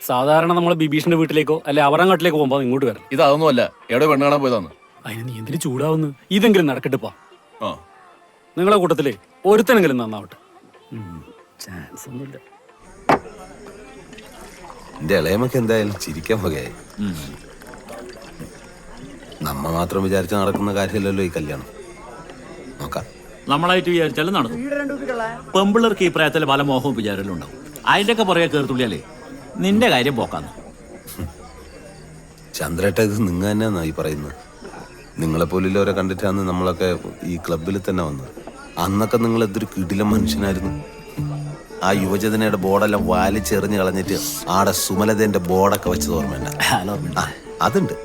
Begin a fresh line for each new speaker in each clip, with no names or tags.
സാധാരണ നമ്മൾ ബിബീഷിന്റെ വീട്ടിലേക്കോ അല്ലെ അവറങ്ങാട്ടിലേക്കോ പോകുമ്പോൾ ഇങ്ങോട്ട് വരണം.
ഇതൊന്നും അല്ല, എവിടെ പെണ്ണ് കാണാൻ പോയതാന്ന്.
അതിന് നീ എന്തിനു ചൂടാവുന്നു? ഇതെങ്കിലും നടക്കട്ടെപ്പാ.
ആ
നിങ്ങളെ കൂട്ടത്തില് ഒരുത്തനെങ്കിലും നന്നാവട്ടെ. ചാൻസ് ഒന്നുമില്ല.
എന്റെ ഇളയമൊക്കെ എന്തായാലും ചിരിക്കാൻ വകയായി. നമ്മ മാത്രം വിചാരിച്ച് നടക്കുന്ന കാര്യമല്ലല്ലോ ഈ കല്യാണം. നോക്കാം.
നമ്മളായിട്ട് വിചാരിച്ചാലും നടന്നു. പെമ്പിള്ളേർക്ക് ഈ പ്രായത്തിൽ പല മോഹവും വിചാരലും ഉണ്ടാവും. അതിൻ്റെയൊക്കെ പുറകെ കയറിത്തുള്ളിയാലേ നിന്റെ കാര്യം പോക്കാന്ന്.
ചന്ദ്രേട്ട, ഇത് നിങ്ങ തന്നെയാന്നാ ഈ പറയുന്നത്. നിങ്ങളെപ്പോലുള്ളവരെ കണ്ടിട്ടാണ് നമ്മളൊക്കെ ഈ ക്ലബിൽ തന്നെ വന്നത്. അന്നൊക്കെ നിങ്ങൾ എന്തൊരു കിടിലം മനുഷ്യനായിരുന്നു. ആ യുവജനയുടെ ബോർഡെല്ലാം വാലിച്ചെറിഞ്ഞ് കളഞ്ഞിട്ട് ആടെ സുമലതേന്റെ ബോർഡൊക്കെ വെച്ചത് ഓർമ്മയുണ്ട? അതുണ്ട്.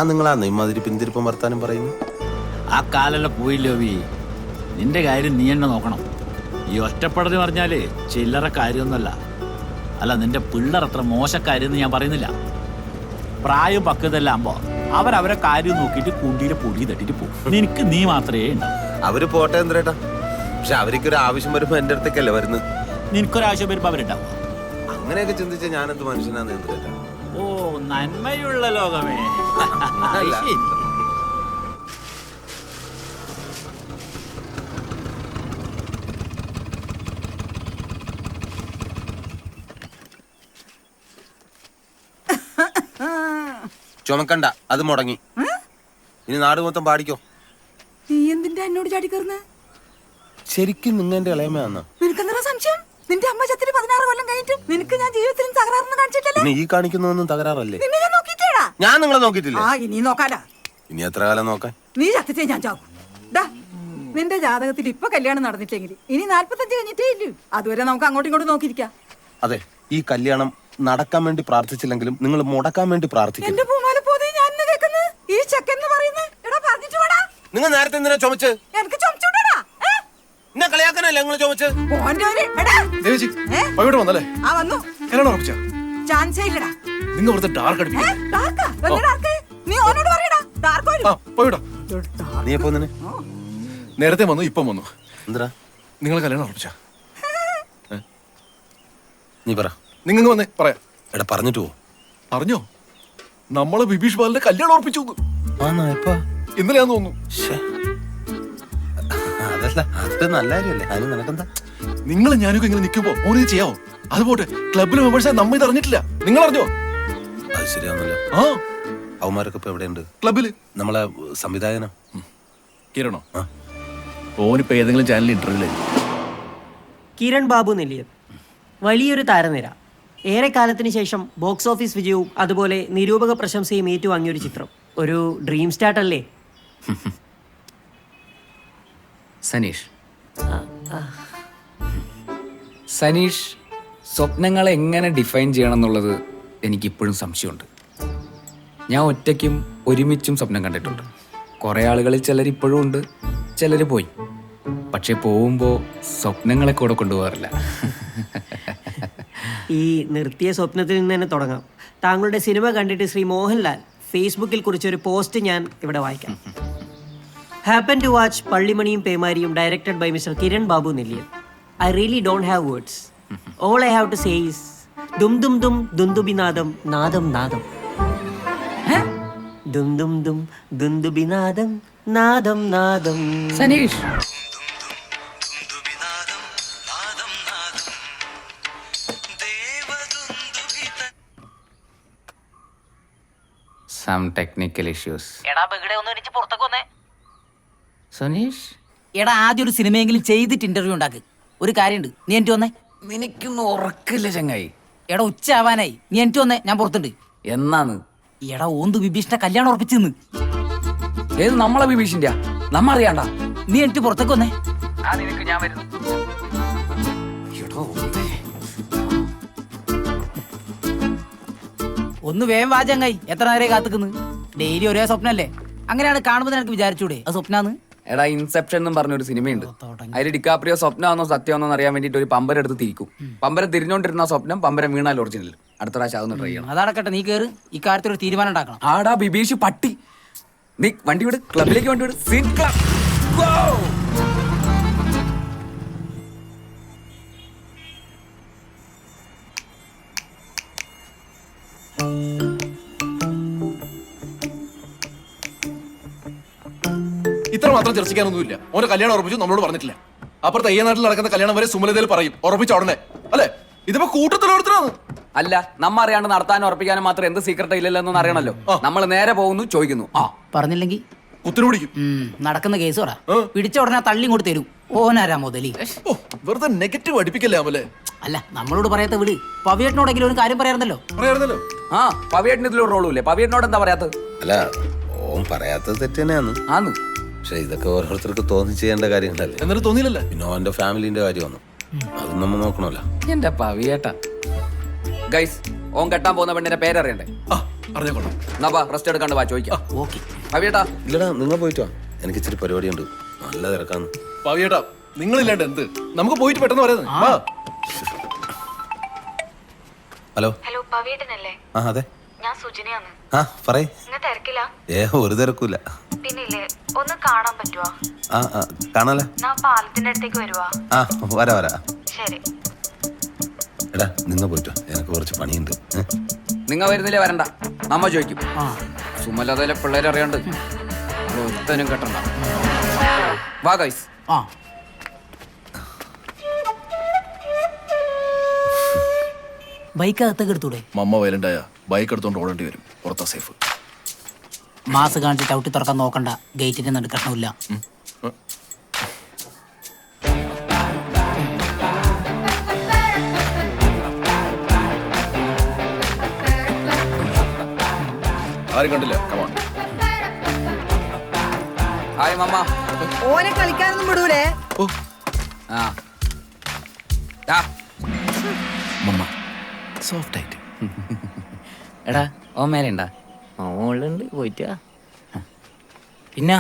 നിങ്ങളാന്ന് ഇമാതിരി പിന്തിരിപ്പം വർത്താനം പറയുന്നു.
ആ കാലെല്ലാം പോയില്ലോ വി. നിന്റെ കാര്യം നീ തന്നെ നോക്കണം. ഈ ഒറ്റപ്പെടൽ പറഞ്ഞാലേ ചില്ലറ കാര്യമൊന്നുമല്ല. അല്ല, നിന്റെ പിള്ളേർ അത്ര മോശക്കാരെന്ന് ഞാൻ പറയുന്നില്ല. പ്രായം പക്വതെല്ലാം ആകുമ്പോ അവരവരെ കാര്യം നോക്കിയിട്ട് കുണ്ടിയിലെ പൊടി തട്ടിട്ട് പോകും. നിനക്ക് നീ മാത്രമേ ഉണ്ടാവും.
അവര് പോട്ടെ എന്തേട്ടാ, പക്ഷെ അവർക്കൊരു ആവശ്യം വരുമ്പോ എന്റെ അടുത്തേക്കല്ലേ വരുന്നത്.
നിനക്കൊരാവശ്യം വരുമ്പോ അവരുണ്ടാവും.
അങ്ങനെയൊക്കെ ചിന്തിച്ച ഞാനെന്ത് മനുഷ്യനാന്ന് എന്തേട്ടാ.
ഓ, നന്മയുള്ള ലോകമേ.
ചുമക്കണ്ട, അത് മുടങ്ങി. ഇനി നാട് മൊത്തം പാടിക്കോ.
നീ എന്തിന്റെ എന്നോട് ചാടി കയറുന്നത്?
ശരിക്കും നിങ്ങന്റെ ഇളയമ്മയാന്നാ?
നിനക്കെന്താ സംശയം? നിന്റെ അമ്മ ചത്തിട്ട് 16 കൊല്ലം കഴിഞ്ഞിട്ടും നിനക്ക് ഞാൻ ജീവിതത്തിൽ തകരാറൊന്നും കാണിച്ചിട്ടില്ല.
ഈ കാണിക്കുന്നതൊന്നും തകരാറല്ലേ?
നിന്നെ ഞാൻ നോക്കിയിട്ടേടാ.
ഞാൻ നിങ്ങളെ നോക്കിയിട്ടില്ല.
ഇനി നോക്കാലാ.
ഇനി എത്ര കാലം നോക്കാൻ?
നീ ചത്തിട്ടേ ഞാൻ ചാവും. നിന്റെ ജാതകത്തിൽ ഇപ്പൊ കല്യാണം നടന്നിട്ടെങ്കിൽ ഇനി 45 കഴിഞ്ഞിട്ടേ ഇല്ലു. അതുവരെ നമുക്ക് അങ്ങോട്ടും ഇങ്ങോട്ടും നോക്കിയിരിക്കാം.
അതെ, ഈ കല്യാണം നടക്കാൻ വേണ്ടി പ്രാർത്ഥിച്ചില്ലെങ്കിലും നിങ്ങൾ മുടക്കാൻ വേണ്ടി പ്രാർത്ഥിക്കും.
എന്റെ പൂമാല പോതി ഞാൻ കേൾക്കുന്നത് ഈ ചെക്കെന്ന് പറയുന്നത്. എടാ പറഞ്ഞിട്ട് വേടാ.
നിങ്ങൾ നേരത്തെ എന്തിനാ ചുമച്ച്?
എനിക്ക് ചുമച്ചുവിടാ.
എന്നെ കളിയാക്കാനല്ലേ നിങ്ങൾ ചുമച്ച്?
വന്നല്ലേ?
ആ വന്നു. ചാൻസേ ഇല്ലടാ.
നിങ്ങൾ ഇവിടുത്തെ ഡാർക്ക് അടിപ്പിക്കും.
നീ ഓനോട് പറയടാ.
നീ എപ്പോ വന്നെ?
നേരത്തെ വന്നു, ഇപ്പം വന്നു.
എന്താ
നിങ്ങൾ കല്യാണം ഉറപ്പിച്ച?
നീ പറ.
നിങ്ങൾ വന്നേ പറയാം.
എടാ പറഞ്ഞിട്ട് പോ.
അറിഞ്ഞോ, നമ്മള് ബിബീഷ് ബാലിന്റെ കല്യാണം ഉറപ്പിച്ചു. ഇന്നലെയാന്ന് തോന്നുന്നു.
അതല്ല, അത് നല്ല കാര്യമല്ലേ. അതിന് നിനക്കെന്താ?
നിങ്ങൾ ഞാനൊക്കെ ഇങ്ങനെ നിൽക്കുമ്പോ ഓനെ ചെയ്യാവോ? അതുപോട്ടെ, ക്ലബിലെ മെമ്പേഴ്സായി നമ്മ ഇത് അറിഞ്ഞിട്ടില്ല. നിങ്ങൾ അറിഞ്ഞോ?
അത് ശരിയാന്നല്ലോ. അവന്മാരൊക്കെ ഇപ്പൊ എവിടെയുണ്ട്?
ക്ലബില്.
നമ്മളെ സംവിധായകനോ?
കിരണോ? ഓനിപ്പോ ഏതെങ്കിലും ചാനലിൽ ഇന്റർവ്യൂ.
കിരൺ ബാബു നെല്ലിയൻ വലിയൊരു താരനിര. ഏറെക്കാലത്തിന് ശേഷം ബോക്സ് ഓഫീസ് വിജയവും അതുപോലെ നിരൂപക പ്രശംസയും ഏറ്റുവാങ്ങിയൊരു ചിത്രം. ഒരു ഡ്രീം സ്റ്റാർട്ട് അല്ലേ?
സനീഷ് സ്വപ്നങ്ങളെ എങ്ങനെ ഡിഫൈൻ ചെയ്യണം എന്നുള്ളത് എനിക്കിപ്പോഴും സംശയമുണ്ട്. ഞാൻ ഒറ്റയ്ക്കും ഒരുമിച്ചും സ്വപ്നം കണ്ടിട്ടുണ്ട്. കുറേ ആളുകളിൽ ചിലരിപ്പോഴും ഉണ്ട്, ചിലർ പോയി. പക്ഷെ പോകുമ്പോൾ സ്വപ്നങ്ങളെ കൂടെ കൊണ്ടുപോകാറില്ല.
ഈ നിർത്തിയ സ്വപ്നത്തിൽ നിന്ന് തന്നെ തുടങ്ങാം. താങ്കളുടെ സിനിമ കണ്ടിട്ട് ശ്രീ മോഹൻലാൽ ഫേസ്ബുക്കിൽ കുറിച്ചൊരു പോസ്റ്റ് ഞാൻ ഇവിടെ വായിക്കാം. ഹാപ്പൻ ടു വാച്ച് പള്ളിമണിയും പേമാരിയും directed by mister Kiran Babu Nelliyan. I really don't have words. All I have to say is dum dum dum dundubinadam nadam nadam. Dum dum dum dundubinadam nadam nadam.
Sanish, some technical issues. Sanish,
എടാ ആദ്യം ഒരു സിനിമയെങ്കിലും ചെയ്തിട്ട് interview ഉണ്ടാക്ക്. ഒരു കാര്യമുണ്ട്, നീ എനിക്ക് വന്നേ.
നിനക്കൊന്നും ഉറക്കില്ല ചങ്ങായി.
എടാ ഉച്ച ആവാനായി, നീ എനിക്ക് വന്നേ. ഞാൻ പുറത്തുണ്ട്.
എന്നാന്ന്?
എടാ ഓന്ത് വിഭീഷണ കല്യാണം ഉറപ്പിച്ചെന്ന്.
ഏത് നമ്മളെ വിഭീഷിന്റെ? നമ്മ അറിയാണ്ട.
നീ എനിക്ക് പുറത്തേക്ക് വന്നേ.
ഞാൻ വരുന്നു.
ഒന്ന് വേഗം വാചങ്ങായി. എത്ര നേരം കാത്തുക്കുന്നു? ഡെയിലി ഒരേ സ്വപ്നല്ലേ? അങ്ങനെയാണ് കാണുമ്പോൾ നിനക്ക് വിചാരിച്ചൂടെ അത് സ്വപ്നാന്ന്?
എടാ, ഇൻസെപ്ഷൻ എന്നും പറഞ്ഞൊരു സിനിമയുണ്ട്. അതിൽ ഡിക്കാപ്രിയോ സ്വപ്നമാണോ സത്യമാണോ അറിയാൻ വേണ്ടിട്ട് ഒരു പമ്പരം എടുത്ത് തിരിക്കും. പമ്പരം തിരിഞ്ഞോണ്ടിരുന്ന സ്വപ്നം പമ്പരം വീണാൽ ഒറിജിനൽ. അടുത്ത പ്രാവശ്യം അതൊന്ന് ട്രൈ ചെയ്യണം.
അതടക്കട്ടെ, നീ കയറി ഈ കാര്യത്തിൽ ഒരു തീരുമാനം ഉണ്ടാക്കണം.
ആടാ ബിബീഷ് പട്ടി, നീ വണ്ടി വിട്, ക്ലബിലേക്ക് വണ്ടി വിട്. Scene club.
ഇത്ര മാത്രം ചർച്ചിക്കാനൊന്നുമില്ല. ഓന്റെ കല്യാണം ഉറപ്പിച്ചു, നമ്മളോട് പറഞ്ഞിട്ടില്ല. അപ്പുറത്തെ ഈ നാട്ടിൽ നടക്കുന്ന കല്യാണം വരെ സുമലതയിൽ പറയും ഉറപ്പിച്ച ഉടനെ. അല്ലേ? ഇതിപ്പോ കൂട്ടത്തിലോടത്താണ്.
അല്ല, നമ്മ അറിയാണ്ട് നടത്താനും ഉറപ്പിക്കാനും മാത്രം എന്ത് സീക്രട്ട് ഇല്ലല്ലെന്ന് അറിയണല്ലോ. നമ്മൾ നേരെ പോകുന്നു, ചോദിക്കുന്നു. ആ
പറഞ്ഞില്ലെങ്കിൽ
കുത്തിനു പിടിക്കും.
നടക്കുന്ന കേസ് പറ. പിടിച്ച ഉടനെ തള്ളി കൊണ്ട് തരൂ. ഓനാരാ മുതലി?
ഓ, വെറുതെ നെഗറ്റീവ് അടിപ്പിക്കല്ലേ അമലെ.
അല്ല, നമ്മളോട് പറയാത്ത വിട്. പവിയേട്ടനോടെങ്കിലും ഒരു കാര്യം പറയാറുണ്ടല്ലോ.
പറയാറുണ്ടല്ലോ.
ആ പവിയേട്ടന് ഇതിലൊരു റോളും ഇല്ലേ? പവിയേട്ടനോട് എന്താ പറയാത്തത്?
അല്ല, ഓൻ പറയാത്തത് തെറ്റ് തന്നെയാണ്.
ആന്ന്.
പക്ഷെ ഇതൊക്കെ ഓരോരുത്തർക്ക് തോന്നി ചെയ്യേണ്ട കാര്യങ്ങളല്ലേ.
എന്നിട്ട് തോന്നിയില്ലല്ലേ?
പിന്നെ ഓന്റെ ഫാമിലിന്റെ കാര്യമാണ്, അതും നമ്മൾ നോക്കണമല്ലോ.
എന്റെ പവിയേട്ട. ഗൈസ്, ഓൻ കെട്ടാൻ പോകുന്ന പെണ്ണിന്റെ പേരറിയണ്ടേ?
ആ, അറിഞ്ഞോളാം.
എന്നാ റെസ്റ്റ് എടുക്കാണ്ട് വാ, ചോദിക്കാം.
ഓക്കെ.
പവിയേട്ടാ.
ഇല്ലടാ, നിങ്ങൾ പോയിട്ട് വാ, എനിക്ക് ഇച്ചിരി പരിപാടിയുണ്ട്. നല്ല തിരക്കാന്ന്.
പാവിയേട്ടാ, നിങ്ങളില്ലാണ്ട് എന്ത്? നമുക്ക് പോയിട്ട് പെട്ടെന്ന് പറയുന്നത്.
ഹലോ.
ഹലോ, പവിയേട്ടനല്ലേ?
ആ അതെ,
ഞാൻ സുജിനയാണ്.
ആ പറയ്.
നിങ്ങൾ തിരക്കില്ല?
ഒരു തിരക്കൂല.
പിന്നില്ലേ, ഒന്ന് കാണാൻ പറ്റുവാ?
ആ കാണാലേ.
ഞാൻ പാലത്തിന്റെ അടുത്തേക്ക് വരുവാ.
ആ വരാ.
ശരി.
എടാ, നിങ്ങൾ പോയിട്ട് വാ, എനിക്ക് കുറച്ച് പണിയുണ്ട്.
നിങ്ങ വരുന്നില്ലേ? വരണ്ട, നമ്മ ചോദിക്കും. സുമലതയിലെ പിള്ളേരെ അറിയാണ്ട് ഒരുത്തനും കെട്ടണ്ട. വാ ഗൈസ്.
ആ ബൈക്ക് അകത്തേക്ക് എടുത്തൂടെ?
മമ്മ വയലണ്ടായ ബൈക്ക് എടുത്തോണ്ട് ഓടേണ്ടി വരും. പുറത്താ സേഫ്.
മാസ് കാണിച്ച് ചവിട്ടി തുറക്കാൻ നോക്കണ്ട. ഗേറ്റിന്റെ നടുക്കട്ടമില്ല.
ആരും കണ്ടില്ല. കമാൺ.
ഹായ് മമ്മ.
ഓനെ കളിക്കാനൊന്നും വിടൂലേ?
ഓ
ആ ആ.
മമ്മ സോഫ്റ്റ് ആയിട്ട്.
എടാ, ഓൻ മേലെ ഉണ്ടാ?
മോളുണ്ട്, പോയിട്ടാ. പിന്നെ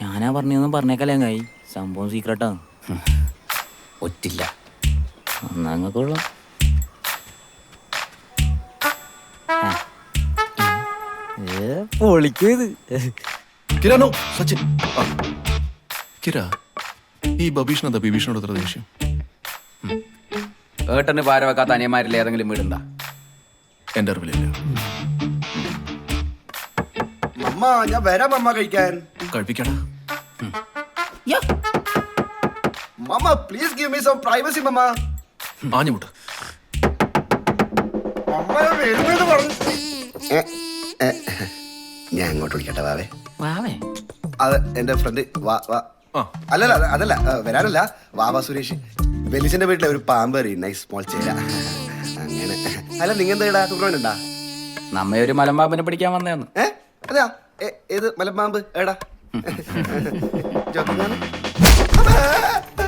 ഞാനാ പറഞ്ഞൊന്നും പറഞ്ഞേക്കല്ലേ കായി, സംഭവം സീക്രട്ടാണ്.
ഒറ്റില്ല.
അങ്ങക്കുള്ള പൊളിക്കത്.
കിരാനോ സച്ചിൻ. ആ കിരാ, ഈ ബബീഷിനെന്താ ബിബീഷിനോട് എത്ര ദേഷ്യം?
ഏട്ടന് പാര വെക്കാത്ത അനിയന്മാരിൽ ഏതെങ്കിലും വീടുണ്ടാ?
എന്റെ അറിവിലില്ല.
മമ്മ, ഞാൻ വരാം മമ്മ കഴിക്കാൻ.
കഴിപ്പിക്കടാ.
Mamma, please give me some privacy mamma.
ആഞ്ഞുമുട്ട്.
മമ്മ, ഞാൻ വരുമെന്ന് പറഞ്ഞു. ഞാൻ അങ്ങോട്ട് വിളിക്കട്ടെ വാവേ.
വാവേ?
അത് എന്റെ ഫ്രണ്ട് അല്ലല്ല, അതല്ല, വരാനല്ല. വാവ സുരേഷ്. വെലിച്ചന്റെ വീട്ടിലെ ഒരു പാമ്പ് കറി, നൈസ് സ്മോൾ ചേര. അങ്ങനെ. അല്ല, നിങ്ങൾ എന്താ ടൂർണമെന്റ് ഉണ്ടാ?
നമ്മ ഒരു മലമ്പാമ്പിനെ പിടിക്കാൻ വന്നേന്ന്.
അതെയാ? ഏത് മലമ്പാമ്പ്? ഏടാ?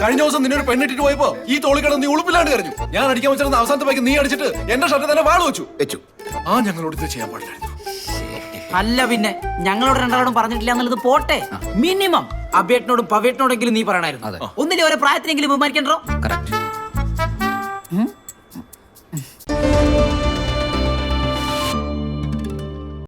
കഴിഞ്ഞ ദിവസം നിന്നൊരു പെണ്ണിട്ടിട്ട് പോയപ്പോ ഈ തോളിക്കട നീ ഉളുപ്പില്ലാണ്ട് കരഞ്ഞു. ഞാൻ അടിക്കാൻ വെച്ചിരുന്ന അവസാനത്തെ ബൈക്ക് നീ അടിച്ചിട്ട് എന്റെ ഷർട്ട് തന്നെ വാള് വെച്ചു. ആ ഞങ്ങളോട് ഇത് ചെയ്യാൻ പാടില്ലായിരുന്നു.
അല്ല പിന്നെ ഞങ്ങളോട് രണ്ടാളോടും പറഞ്ഞിട്ടില്ല എന്നുള്ളത് പോട്ടെ. മിനിമം അബേട്ടനോടും പവേട്ടനോടെങ്കിലും നീ പറയണായിരുന്നു. ഒന്നിലെ ഓരോ പ്രായത്തിനെങ്കിലും ബഹുമാനിക്കണ്ടോ?
കറക്റ്റ്.